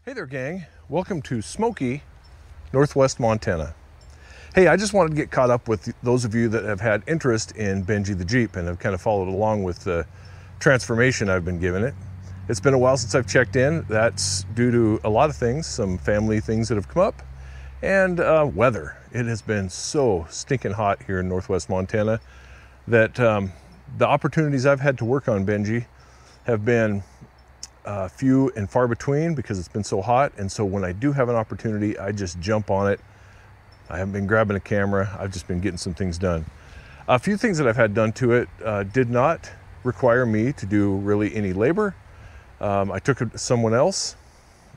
Hey there, gang. Welcome to smoky Northwest Montana. Hey, I just wanted to get caught up with those of you that have had interest in BenJee the Jeep and have kind of followed along with the transformation I've been giving it. It's been a while since I've checked in. That's due to a lot of things, some family things that have come up, and weather. It has been so stinking hot here in Northwest Montana that the opportunities I've had to work on BenJee have been few and far between because it's been so hot. And so when I do have an opportunity, I just jump on it. I haven't been grabbing a camera. I've just been getting some things done. A few things that I've had done to it did not require me to do really any labor. I took it to someone else,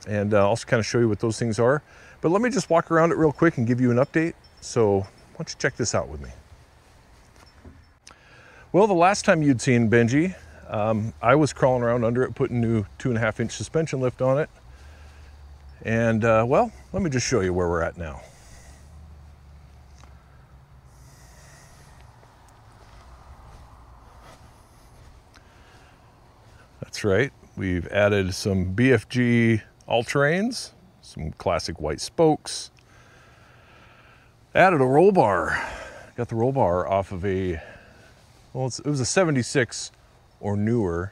and I'll also kind of show you what those things are. But let me just walk around it real quick and give you an update. So why don't you check this out with me? Well, the last time you'd seen BenJee, I was crawling around under it, putting new 2.5-inch suspension lift on it. And well, let me just show you where we're at now. That's right, we've added some BFG all-terrains, some classic white spokes. Added a roll bar. Got the roll bar off of a, well, it was a 76 or newer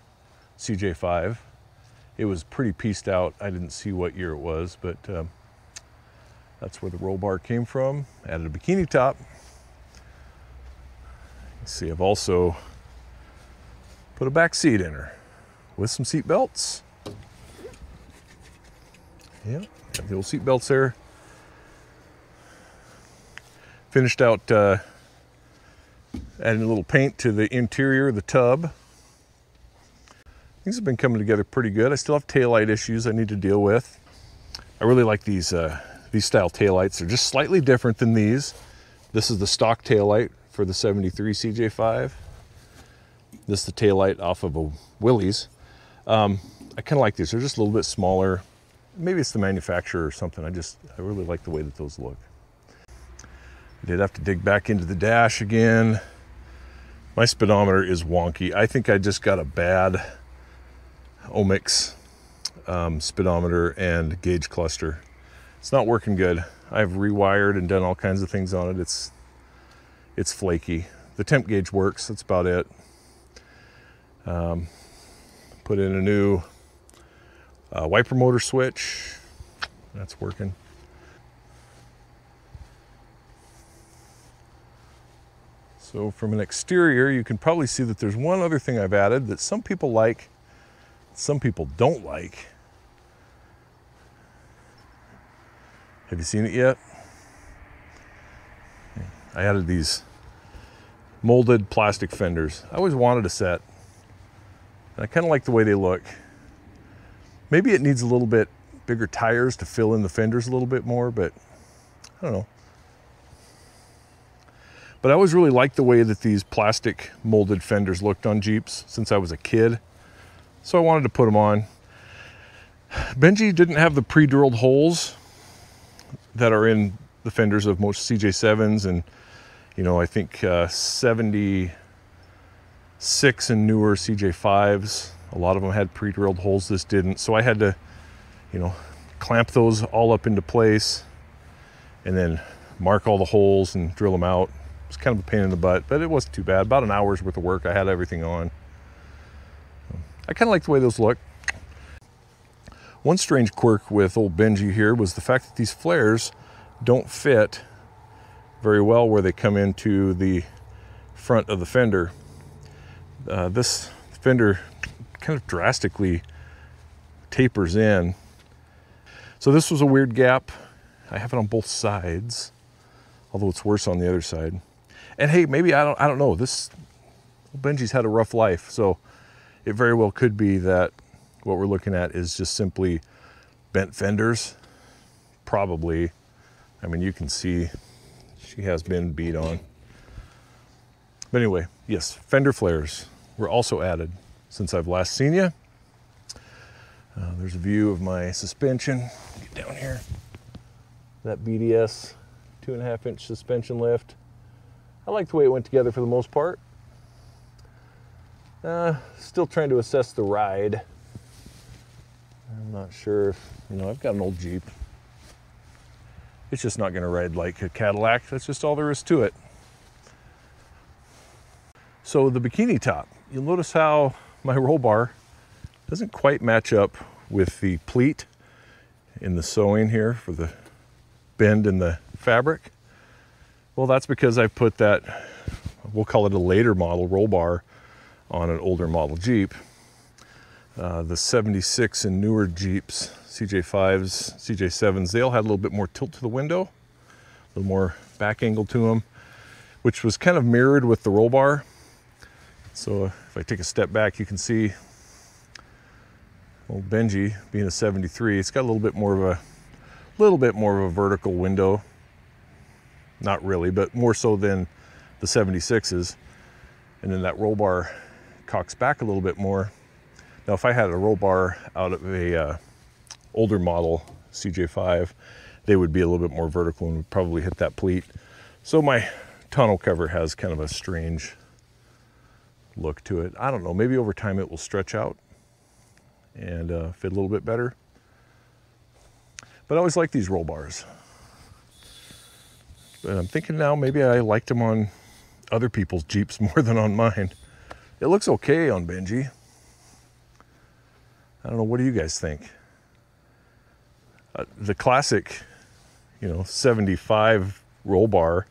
CJ5. It was pretty pieced out. I didn't see what year it was, but that's where the roll bar came from. Added a bikini top. You see, I've also put a back seat in her with some seat belts. Yeah, got the old seat belts there. Finished out adding a little paint to the interior of the tub. Things have been coming together pretty good. I still have taillight issues I need to deal with. I really like these style taillights. They're just slightly different than these. This is the stock taillight for the 73 CJ5. This is the taillight off of a Willys. I kind of like these. They're just a little bit smaller. Maybe it's the manufacturer or something. I really like the way that those look. I did have to dig back into the dash again. My speedometer is wonky. I think I just got a bad Omics speedometer and gauge cluster. It's not working good. I've rewired and done all kinds of things on it. It's flaky. The temp gauge works. That's about it. Put in a new wiper motor switch. That's working. So from an exterior, you can probably see that there's one other thing I've added that some people like, some people don't like. Have you seen it yet? I added these molded plastic fenders. I always wanted a set, and I kind of like the way they look. Maybe it needs a little bit bigger tires to fill in the fenders a little bit more, but I don't know. But I always really liked the way that these plastic molded fenders looked on Jeeps since I was a kid. So I wanted to put them on. BenJee didn't have the pre-drilled holes that are in the fenders of most CJ7s, and you know, I think 76 and newer CJ5s. A lot of them had pre-drilled holes. This didn't. So I had to, you know, clamp those all up into place and then mark all the holes and drill them out. It was kind of a pain in the butt, but it wasn't too bad. About an hour's worth of work. I had everything on. I kind of like the way those look. One strange quirk with old BenJee here was the fact that these flares don't fit very well where they come into the front of the fender. This fender kind of drastically tapers in. So this was a weird gap. I have it on both sides, although it's worse on the other side. And hey, maybe, I don't know, this BenJee's had a rough life, so it very well could be that what we're looking at is just simply bent fenders. Probably. I mean, you can see she has been beat on. But anyway, yes, fender flares were also added since I've last seen you. There's a view of my suspension. Get down here. That BDS 2.5-inch suspension lift. I like the way it went together for the most part. Still trying to assess the ride. I'm not sure if, I've got an old Jeep. It's just not going to ride like a Cadillac. That's just all there is to it. So the bikini top, you'll notice how my roll bar doesn't quite match up with the pleat in the sewing here for the bend in the fabric. Well, that's because I put that, we'll call it a later model roll bar on an older model Jeep. The 76 and newer Jeeps, CJ5s, CJ7s, they all had a little bit more tilt to the window, a little more back angle to them, which was kind of mirrored with the roll bar. So if I take a step back, you can see old BenJee being a 73, it's got a little bit more of a vertical window. Not really, but more so than the 76s. And then that roll bar cocks back a little bit more. Now, if I had a roll bar out of a older model CJ5, they would be a little bit more vertical and would probably hit that pleat. So my tonneau cover has kind of a strange look to it. I don't know, maybe over time it will stretch out and fit a little bit better. But I always like these roll bars. But I'm thinking now maybe I liked them on other people's Jeeps more than on mine. It looks okay on BenJee. I don't know, what do you guys think? The classic, 75 roll bar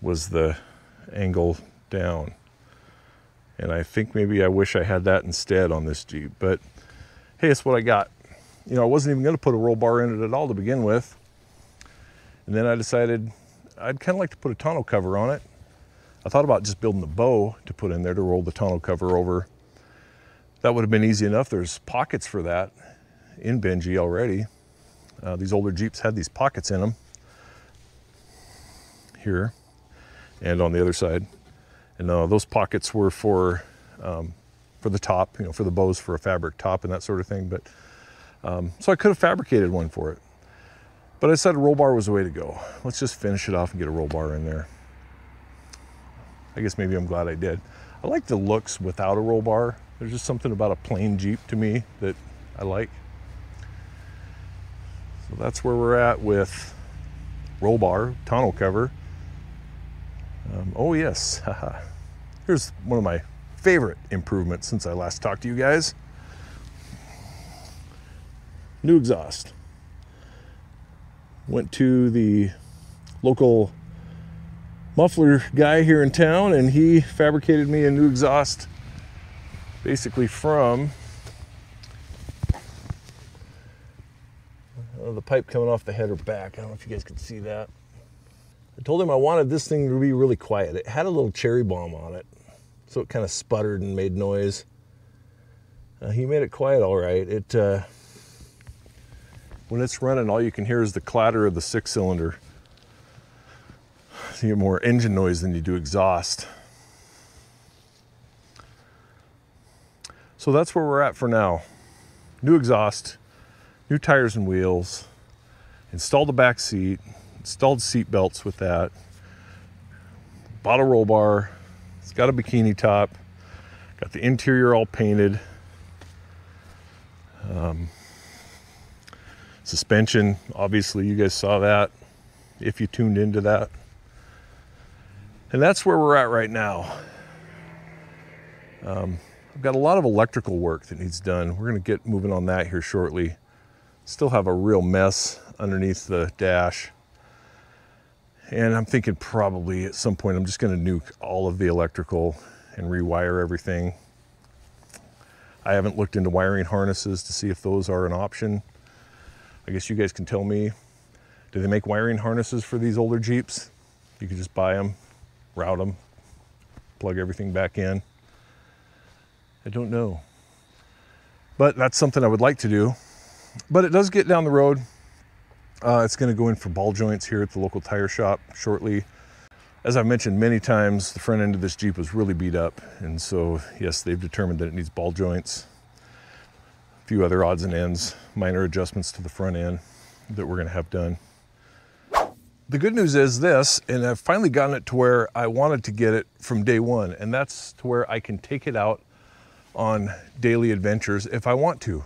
was the angle down. And I think maybe I wish I had that instead on this Jeep, but hey, it's what I got. I wasn't even gonna put a roll bar in it at all to begin with. And then I decided I'd kind of like to put a tonneau cover on it. I thought about just building a bow to put in there to roll the tonneau cover over. That would have been easy enough. There's pockets for that in BenJee already. These older Jeeps had these pockets in them here and on the other side. And those pockets were for the top, for the bows, for a fabric top and that sort of thing. But so I could have fabricated one for it. But I decided a roll bar was the way to go. Let's just finish it off and get a roll bar in there. I guess maybe I'm glad I did. I like the looks without a roll bar. There's just something about a plain Jeep to me that I like. So that's where we're at with roll bar, tonneau cover. Oh yes, here's one of my favorite improvements since I last talked to you guys. New exhaust. Went to the local muffler guy here in town and he fabricated me a new exhaust basically from the pipe coming off the header back. I don't know if you guys can see that. I told him I wanted this thing to be really quiet. It had a little cherry bomb on it, so it kind of sputtered and made noise. He made it quiet all right. When it's running, all you can hear is the clatter of the 6-cylinder. So you get more engine noise than you do exhaust. So that's where we're at for now. New exhaust, new tires and wheels, installed the back seat, installed seat belts with that, bought a roll bar, it's got a bikini top, got the interior all painted, suspension, obviously you guys saw that if you tuned into that. And that's where we're at right now. I've got a lot of electrical work that needs done. We're going to get moving on that here shortly. Still have a real mess underneath the dash. And I'm thinking probably at some point I'm just going to nuke all of the electrical and rewire everything. I haven't looked into wiring harnesses to see if those are an option. I guess you guys can tell me, do they make wiring harnesses for these older Jeeps? You can just buy them, route them, plug everything back in. I don't know. But that's something I would like to do. But it does get down the road. It's going to go in for ball joints here at the local tire shop shortly. As I've mentioned many times, the front end of this Jeep was really beat up. And so, yes, they've determined that it needs ball joints. A few other odds and ends, minor adjustments to the front end that we're going to have done. The good news is this, and I've finally gotten it to where I wanted to get it from day one, and that's to where I can take it out on daily adventures if I want to.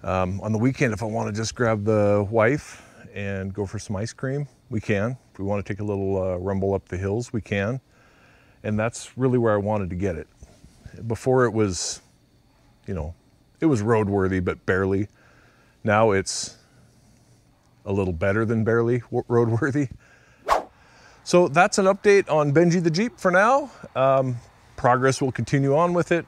On the weekend, if I want to just grab the wife and go for some ice cream, we can. If we want to take a little rumble up the hills, we can. And that's really where I wanted to get it. Before it was, you know, it was roadworthy, but barely. Now it's a little better than barely roadworthy. So that's an update on BenJee the Jeep for now. Progress will continue on with it.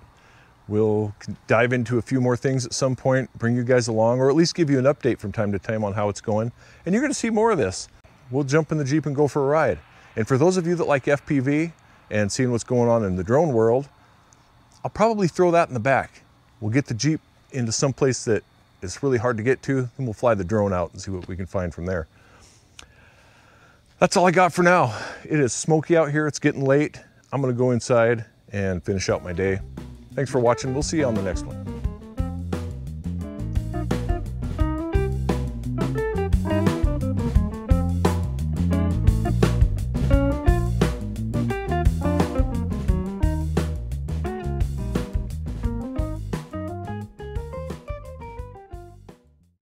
We'll dive into a few more things at some point, bring you guys along, or at least give you an update from time to time on how it's going. And you're gonna see more of this. We'll jump in the Jeep and go for a ride. And for those of you that like FPV and seeing what's going on in the drone world, I'll probably throw that in the back. We'll get the Jeep into some place that is really hard to get to, and we'll fly the drone out and see what we can find from there. That's all I got for now. It is smoky out here, it's getting late. I'm gonna go inside and finish out my day. Thanks for watching, we'll see you on the next one.